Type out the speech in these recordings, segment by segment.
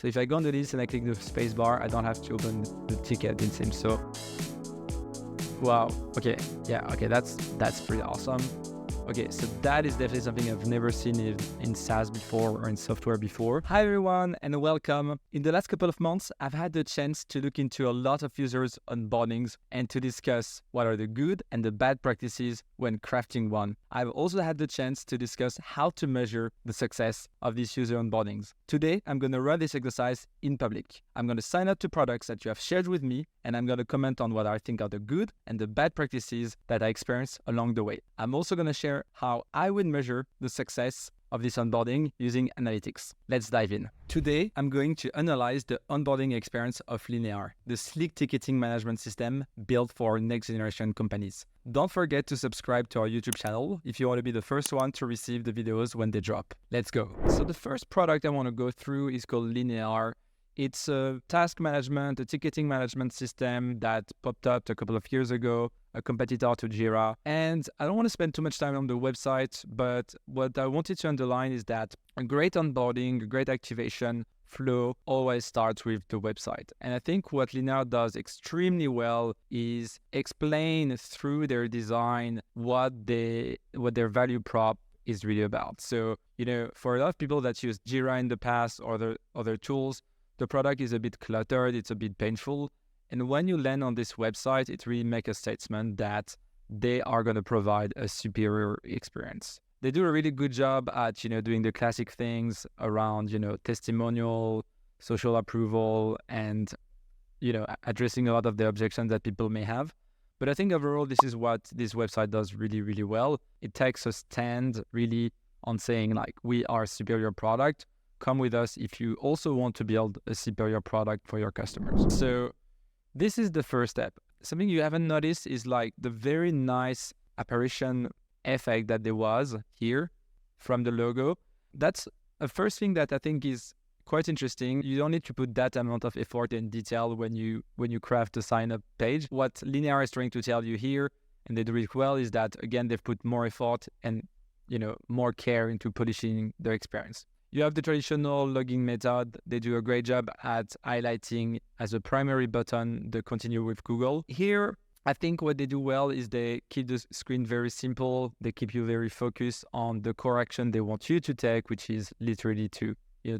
So if I go on the list and I click the space bar, I don't have to open the ticket, it seems. So, wow. Okay. Yeah. Okay. That's pretty awesome. Okay, so that is definitely something I've never seen in SaaS before or in software before. Hi everyone and welcome. In the last couple of months, I've had the chance to look into a lot of users' onboardings and to discuss what are the good and the bad practices when crafting one. I've also had the chance to discuss how to measure the success of these user onboardings. Today, I'm going to run this exercise in public. I'm going to sign up to products that you have shared with me, and I'm going to comment on what I think are the good and the bad practices that I experienced along the way. I'm also going to share how I would measure the success of this onboarding using analytics. Let's dive in. Today, I'm going to analyze the onboarding experience of Linear, the sleek ticketing management system built for next generation companies. Don't forget to subscribe to our YouTube channel if you want to be the first one to receive the videos when they drop. Let's go. So the first product I want to go through is called Linear. It's a task management, a ticketing management system that popped up a couple of years ago, a competitor to Jira. And I don't want to spend too much time on the website, but what I wanted to underline is that a great onboarding, a great activation flow always starts with the website. And I think what Linear does extremely well is explain through their design what their value prop is really about. So, for a lot of people that use Jira in the past or other tools, the product is a bit cluttered, it's a bit painful. And when you land on this website, it really makes a statement that they are going to provide a superior experience. They do a really good job at, doing the classic things around, testimonial, social approval, and, addressing a lot of the objections that people may have. But I think overall, this is what this website does really, really well. It takes a stand really on saying, like, we are a superior product. Come with us if you also want to build a superior product for your customers. So this is the first step. Something you haven't noticed is like the very nice apparition effect that there was here from the logo. That's a first thing that I think is quite interesting. You don't need to put that amount of effort and detail when you craft a sign-up page. What Linear is trying to tell you here, and they do it well, is that again they've put more effort and more care into polishing their experience. You have the traditional login method. They do a great job at highlighting as a primary button the continue with Google. Here, I think what they do well is they keep the screen very simple. They keep you very focused on the core action they want you to take, which is literally to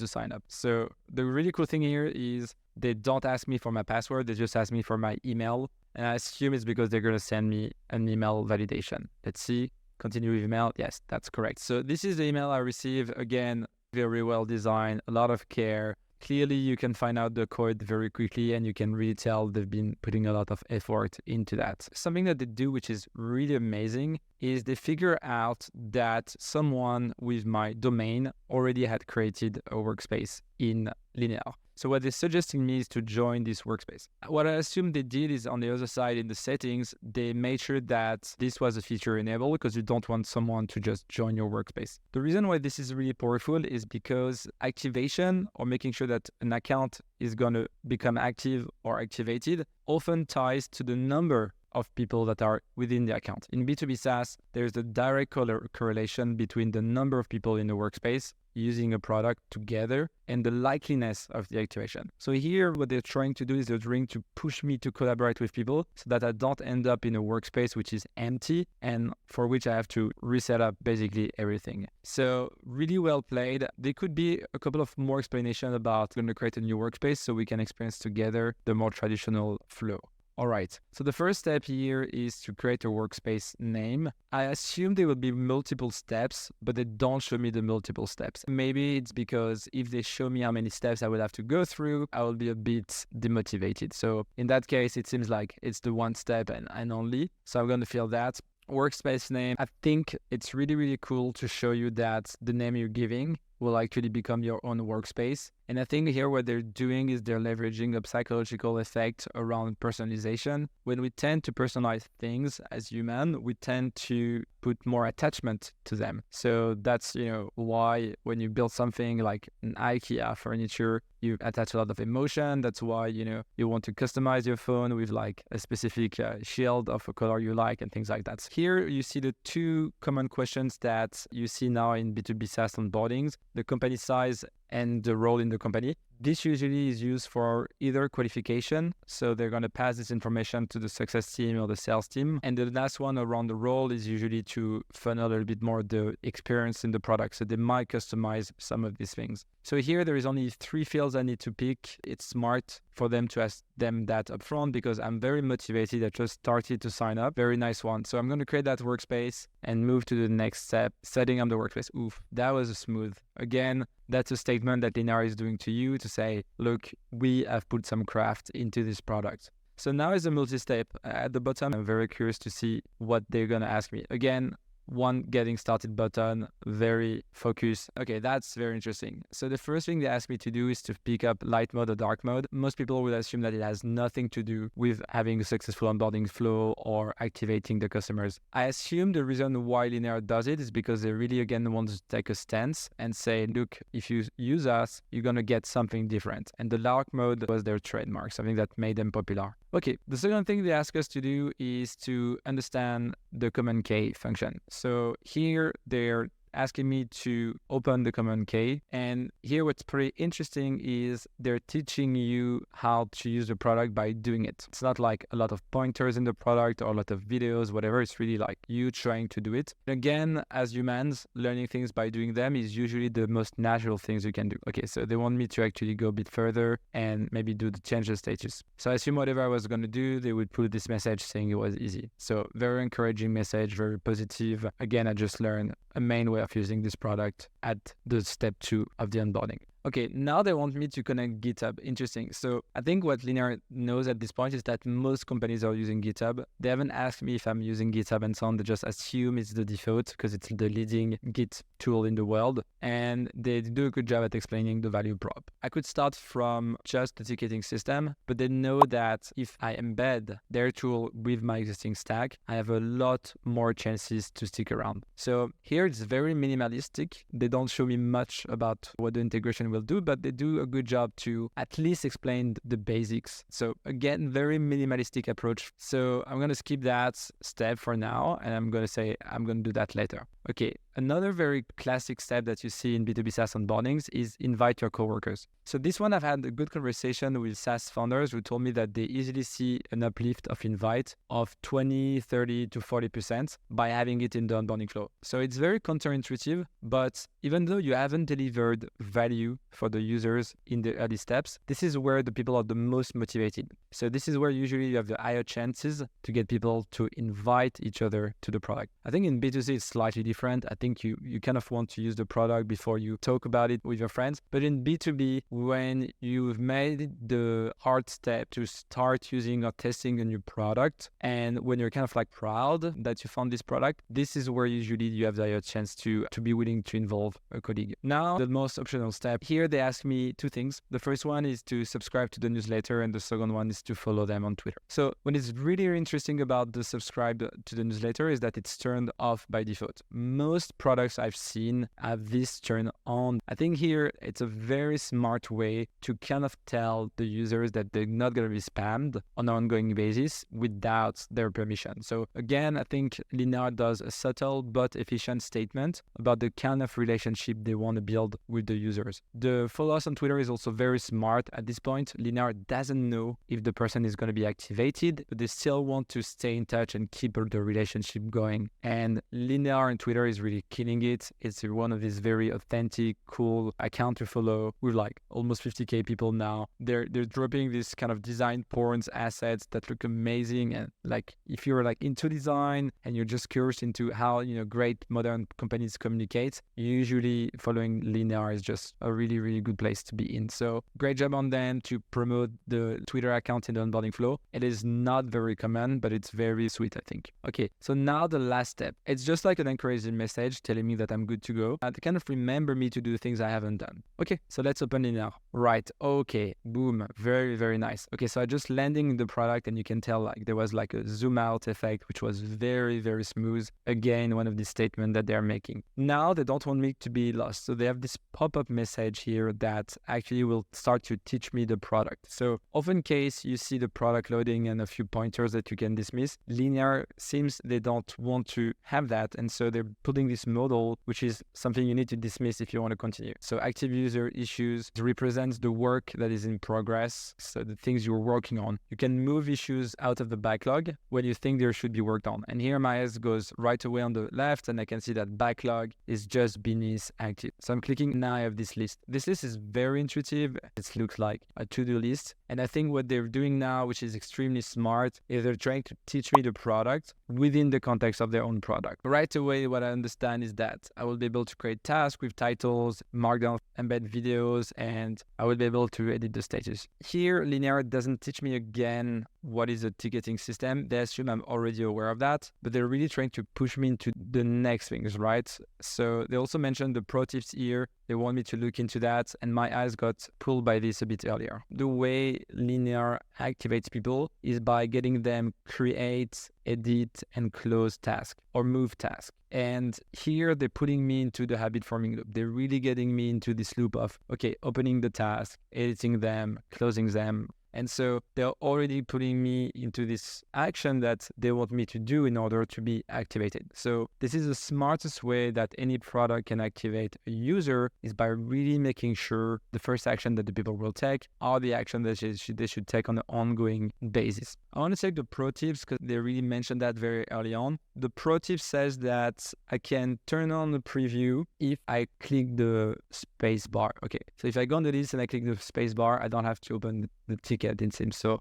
sign up. So the really cool thing here is they don't ask me for my password. They just ask me for my email. And I assume it's because they're going to send me an email validation. Let's see. Continue with email. Yes, that's correct. So this is the email I received. Again, very well designed, a lot of care. Clearly, you can find out the code very quickly and you can really tell they've been putting a lot of effort into that. Something that they do, which is really amazing, is they figure out that someone with my domain already had created a workspace in Linear. So what they're suggesting me is to join this workspace. What I assume they did is on the other side in the settings, they made sure that this was a feature enabled because you don't want someone to just join your workspace. The reason why this is really powerful is because activation or making sure that an account is going to become active or activated often ties to the number of people that are within the account. In B2B SaaS, there's a direct correlation between the number of people in the workspace using a product together and the likeliness of the activation. So here, what they're trying to do is they're trying to push me to collaborate with people so that I don't end up in a workspace which is empty and for which I have to reset up basically everything. So really well played. There could be a couple of more explanations about going to create a new workspace so we can experience together the more traditional flow. All right, so the first step here is to create a workspace name. I assume there will be multiple steps, but they don't show me the multiple steps. Maybe it's because if they show me how many steps I will have to go through, I will be a bit demotivated. So in that case, it seems like it's the one step and only. So I'm going to fill that. Workspace name. I think it's really, really cool to show you that the name you're giving will actually become your own workspace. And I think here what they're doing is they're leveraging a psychological effect around personalization. When we tend to personalize things as human, we tend to put more attachment to them. So that's, why when you build something like an IKEA furniture, you attach a lot of emotion. That's why, you want to customize your phone with like a specific shield of a color you like and things like that. Here you see the two common questions that you see now in B2B SaaS onboardings, the company size and the role in the company. This usually is used for either qualification. So they're going to pass this information to the success team or the sales team. And the last one around the role is usually to funnel a little bit more the experience in the product. So they might customize some of these things. So here there is only 3 fields I need to pick. It's smart for them to ask them that upfront because I'm very motivated. I just started to sign up. Very nice one. So I'm going to create that workspace and move to the next step, setting up the workspace. Oof, that was smooth. Again, that's a statement that Linear is doing to you to say, look, we have put some craft into this product. So now is a multi-step. At the bottom, I'm very curious to see what they're going to ask me. Again, one getting started button, very focused. Okay, that's very interesting. So the first thing they ask me to do is to pick up light mode or dark mode. Most people will assume that it has nothing to do with having a successful onboarding flow or activating the customers. I assume the reason why Linear does it is because they really, again, want to take a stance and say, look, if you use us, you're going to get something different. And the dark mode was their trademark, something that made them popular. Okay, the second thing they ask us to do is to understand the command K function. So here they're asking me to open the command K. And here what's pretty interesting is they're teaching you how to use the product by doing it. It's not like a lot of pointers in the product or a lot of videos, whatever. It's really like you trying to do it. Again, as humans, learning things by doing them is usually the most natural things you can do. Okay, so they want me to actually go a bit further and maybe do the change the status. So I assume whatever I was going to do, they would put this message saying it was easy. So very encouraging message, very positive. Again, I just learned a main way of using this product at the step 2 of the onboarding. Okay, now they want me to connect GitHub. Interesting. So I think what Linear knows at this point is that most companies are using GitHub. They haven't asked me if I'm using GitHub and so on. They just assume it's the default because it's the leading Git tool in the world. And they do a good job at explaining the value prop. I could start from just the ticketing system, but they know that if I embed their tool with my existing stack, I have a lot more chances to stick around. So here it's very minimalistic. They don't show me much about what the integration will do, but they do a good job to at least explain the basics. So again, very minimalistic approach. So I'm going to skip that step for now, and I'm going to say I'm going to do that later. Okay, another very classic step that you see in B2B SaaS onboardings is invite your coworkers. So this one, I've had a good conversation with SaaS founders who told me that they easily see an uplift of invite of 20, 30 to 40% by having it in the onboarding flow. So it's very counterintuitive, but even though you haven't delivered value for the users in the early steps, this is where the people are the most motivated. So this is where usually you have the higher chances to get people to invite each other to the product. I think in B2C, it's slightly different. I think you kind of want to use the product before you talk about it with your friends. But in B2B, when you've made the hard step to start using or testing a new product, and when you're kind of like proud that you found this product, this is where usually you have the higher chance to be willing to involve a colleague. Now, the most optional step. Here they ask me 2 things. The first one is to subscribe to the newsletter, and the second one is to follow them on Twitter. So what is really interesting about the subscribe to the newsletter is that it's turned off by default. Most products I've seen have this turned on. I think here it's a very smart way to kind of tell the users that they're not going to be spammed on an ongoing basis without their permission. So again, I think Linear does a subtle but efficient statement about the kind of relationship they want to build with the users. The follow us on Twitter is also very smart. At this point, Linear doesn't know if the person is going to be activated, but they still want to stay in touch and keep the relationship going. And Linear on Twitter is really killing it. It's one of these very authentic, cool account to follow with like almost 50K people now. They're dropping this kind of design porns assets that look amazing. And like if you're like into design and you're just curious into how, great modern companies communicate, usually following Linear is just a really, really good place to be in. So great job on them to promote the Twitter account in the onboarding flow. It is not very common, but it's very sweet, I think. Okay, so now the last step. It's just like an encouraging message telling me that I'm good to go. And to kind of remember me to do the things I haven't done. Okay, so let's open it now. Right, okay, boom, very, very nice. Okay, so I just landing the product and you can tell like there was like a zoom out effect, which was very, very smooth. Again, one of the statements that they're making. Now they don't want me to be lost. So they have this pop-up message here that actually will start to teach me the product. So often case you see the product loading and a few pointers that you can dismiss. Linear seems they don't want to have that. And so they're putting this model, which is something you need to dismiss if you want to continue. So active user issues represents the work that is in progress, so the things you're working on. You can move issues out of the backlog when you think there should be worked on. And here my eyes goes right away on the left, and I can see that backlog is just beneath active. So I'm clicking, now I have this list. This list is very intuitive. It looks like a to-do list. And I think what they're doing now, which is extremely smart, is they're trying to teach me the product within the context of their own product. Right away, what I understand is that I will be able to create tasks with titles, markdown, embed videos, and I will be able to edit the status. Here, Linear doesn't teach me again what is a ticketing system. They assume I'm already aware of that, but they're really trying to push me into the next things, right? So they also mentioned the pro tips here. They want me to look into that, and my eyes got pulled by this a bit earlier. The way Linear activates people is by getting them create, edit, and close tasks or move tasks. And here they're putting me into the habit forming loop. They're really getting me into this loop of, okay, opening the task, editing them, closing them. And so they're already putting me into this action that they want me to do in order to be activated. So this is the smartest way that any product can activate a user, is by really making sure the first action that the people will take are the action that they should take on an ongoing basis. I want to take the pro tips because they really mentioned that very early on. The pro tip says that I can turn on the preview if I click the space bar. Okay, so if I go on the list and I click the space bar, I don't have to open the ticket, it seems. So,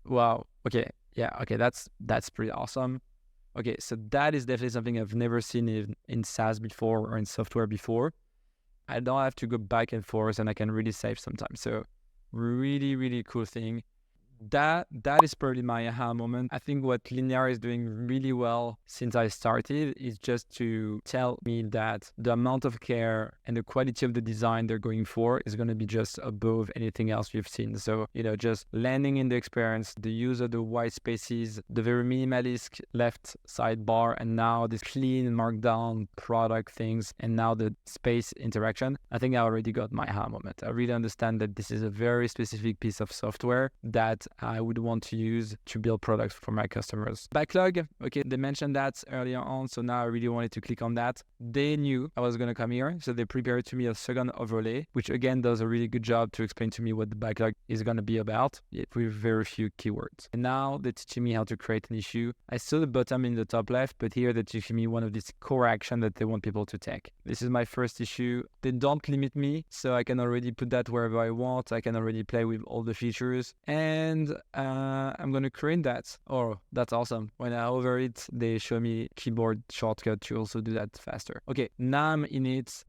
wow. Okay, yeah, okay, that's pretty awesome. Okay, so that is definitely something I've never seen in SaaS before or in software before. I don't have to go back and forth, and I can really save some time. So really, really cool thing. That is probably my aha moment. I think what Linear is doing really well since I started is just to tell me that the amount of care and the quality of the design they're going for is going to be just above anything else we've seen. So, just landing in the experience, the use of the white spaces, the very minimalist left sidebar, and now this clean markdown product things, and now the space interaction. I think I already got my aha moment. I really understand that this is a very specific piece of software that I would want to use to build products for my customers. Backlog, okay, they mentioned that earlier on, so now I really wanted to click on that. They knew I was going to come here, so they prepared to me a second overlay, which again does a really good job to explain to me what the backlog is going to be about with very few keywords. And now they're teaching me how to create an issue. I saw the bottom in the top left, but here they're teaching me one of these core actions that they want people to take. This is my first issue. They don't limit me, so I can already put that wherever I want. I can already play with all the features, and I'm going to create that. Oh, that's awesome. When I hover it, they show me keyboard shortcut to also do that faster. Okay, now I'm in it.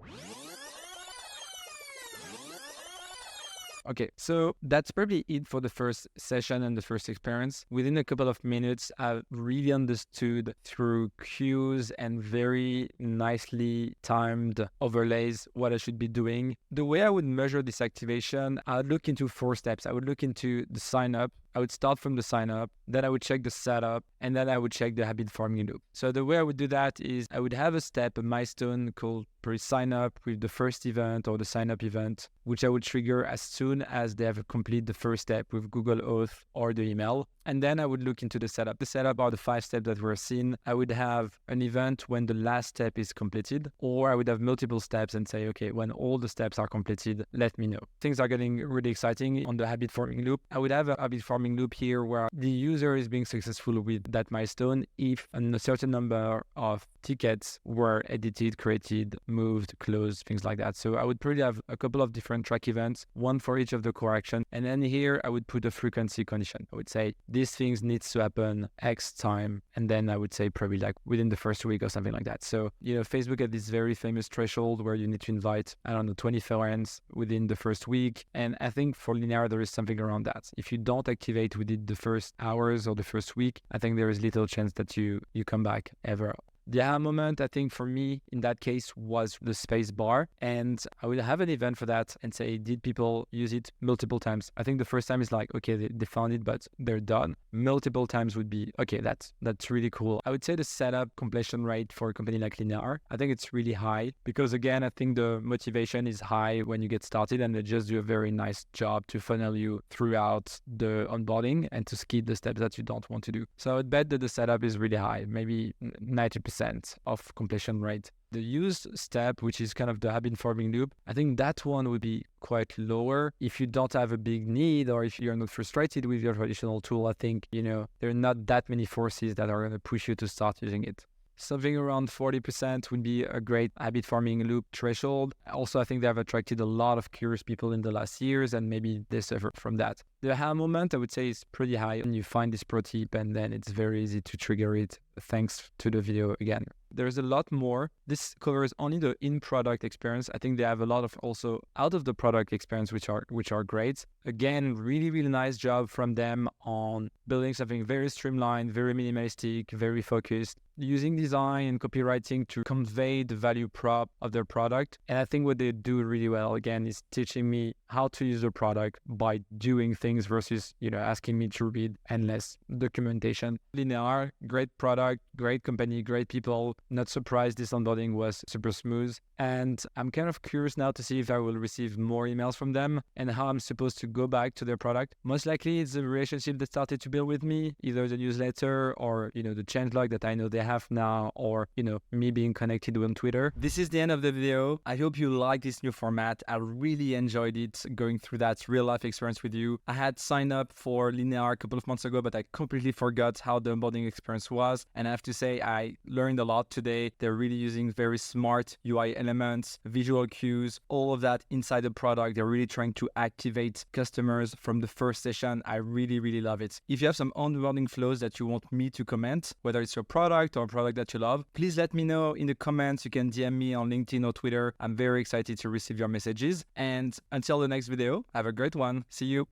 Okay, so that's probably it for the first session and the first experience. Within a couple of minutes, I've really understood through cues and very nicely timed overlays what I should be doing. The way I would measure this activation, I'd look into 4 steps. I would look into the sign up. I would start from the sign up, then I would check the setup, and then I would check the habit forming loop. So the way I would do that is I would have a milestone called sign up with the first event or the sign up event, which I would trigger as soon as they have complete the first step with Google Auth or the email. And then I would look into the setup. The setup are the 5 steps that were seen. I would have an event when the last step is completed, or I would have multiple steps and say, okay, when all the steps are completed, let me know. Things are getting really exciting on the habit forming loop. I would have a habit forming loop here where the user is being successful with that milestone if a certain number of tickets were edited, created, moved, closed, things like that. So I would probably have a couple of different track events, one for each of the core action. And then here I would put a frequency condition. I would say these things needs to happen X time. And then I would say probably like within the first week or something like that. So, Facebook had this very famous threshold where you need to invite, 20 friends within the first week. And I think for Linear, there is something around that. If you don't activate within the first hours or the first week, I think there is little chance that you come back ever. The aha moment, I think for me in that case was the space bar, and I will have an event for that and say, did people use it multiple times? I think the first time is like, okay, they found it, but they're done. Multiple times would be, okay, that's really cool. I would say the setup completion rate for a company like Linear, I think it's really high because again, I think the motivation is high when you get started and they just do a very nice job to funnel you throughout the onboarding and to skip the steps that you don't want to do. So I would bet that the setup is really high, maybe 90%. 80% of completion rate. The use step, which is kind of the habit forming loop, I think that one would be quite lower. If you don't have a big need or if you're not frustrated with your traditional tool, I think, there are not that many forces that are going to push you to start using it. Something around 40% would be a great habit forming loop threshold. Also, I think they have attracted a lot of curious people in the last years, and maybe they suffer from that. The aha moment, I would say, is pretty high. And you find this pro tip, and then it's very easy to trigger it thanks to the video again. There's a lot more. This covers only the in-product experience. I think they have a lot of also out of the product experience, which are great. Again, really, really nice job from them on building something very streamlined, very minimalistic, very focused, using design and copywriting to convey the value prop of their product. And I think what they do really well, again, is teaching me how to use the product by doing things versus, asking me to read endless documentation. Linear, great product, great company, great people. Not surprised this onboarding was super smooth. And I'm kind of curious now to see if I will receive more emails from them and how I'm supposed to go back to their product. Most likely it's a relationship that started to build with me, either the newsletter or, the changelog that I know they have now, or, me being connected on Twitter. This is the end of the video. I hope you like this new format. I really enjoyed it going through that real life experience with you. I had signed up for Linear a couple of months ago, but I completely forgot how the onboarding experience was. And I have to say, I learned a lot today. They're really using very smart UI elements, visual cues, all of that inside the product. They're really trying to activate customers from the first session. I really, really love it. If you have some onboarding flows that you want me to comment, whether it's your product or a product that you love, please let me know in the comments. You can DM me on LinkedIn or Twitter. I'm very excited to receive your messages. And until the next video, have a great one. See you.